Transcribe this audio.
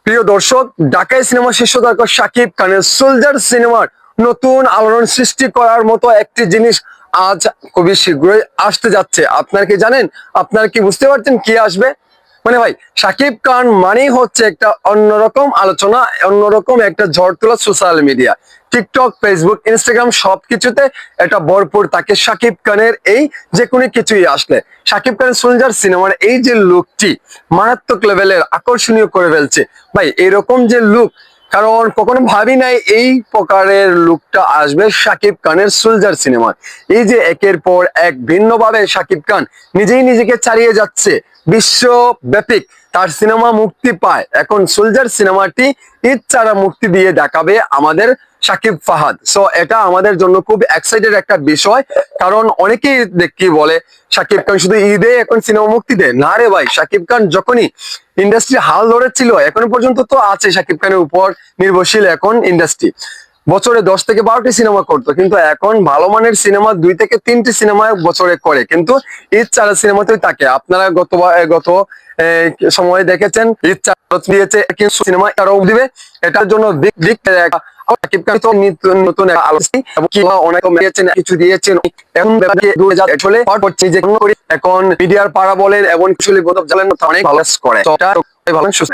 প্রিয় দর্শক, ঢাকাই সিনেমা শীর্ষ তারকা শাকিব খানের সোলজার সিনেমার নতুন আলোড়ন সৃষ্টি করার মতো একটি জিনিস আজ খুবই শীঘ্রই আসতে যাচ্ছে। আপনারা কি জানেন? আপনারা কি বুঝতে পারছেন কি আসবে? মানে ভাই, শাকিব খান মানেই হচ্ছে একটা অন্যরকম আলোচনা, অন্যরকম একটা ঝড় তোলা social media. TikTok, Facebook, Instagram সবকিছুতে এটা ভরপুর থাকে শাকিব খানের এই যে কোনো কিছুই আসলে। শাকিব খানের সোলজার সিনেমার এই যে লুকটি মারাত্মক লেভেলের আকর্ষণীয় করে ফেলছে ভাই। এরকম যে লুক, কারণ কখনো ভাবি নাই এই প্রকারের লুকটা আসবে শাকিব খানের সোলজার সিনেমায়। এই যে একের পর এক ভিন্নভাবে শাকিব খান নিজেই নিজেকে ছাড়িয়ে যাচ্ছে, বিশ্বব্যাপী তার সিনেমা মুক্তি পায়। এখন সোলজার সিনেমাটি ঈদ ছাড়া মুক্তি দিয়ে দেখাবে আমাদের শাকিব ফাহাদ। সো এটা আমাদের জন্য খুব এক্সাইটেড একটা বিষয়, কারণ অনেকেই কি বলে শাকিব খান শুধু ঈদে এখন সিনেমা মুক্তি দেয় না। রে ভাই, শাকিব খান যখনই ইন্ডাস্ট্রি হাল ধরেছিল এখন পর্যন্ত তো আছে শাকিব খানের উপর নির্ভরশীল এখন ইন্ডাস্ট্রি। বছরে 10 থেকে 12টি সিনেমা করতো, কিন্তু এখন ভালো মানের সিনেমা 2 থেকে 3টি সিনেমা বছরে করে, কিন্তু ঈদ ছাড়া সিনেমাতেই থাকে। আপনারা গত সময়ে দেখেছেন ঈদ ছাড়া দিয়েছে, কিন্তু সিনেমা আরো দিবে। এটার জন্য বিগ বিগ শাকিব খান তো নতুন অনেক কিছু দিয়েছেন। এখন এখন মিডিয়ার পাড়া বলেন এবং কিছু অনেক ভালো করে, ভালো সুস্থ।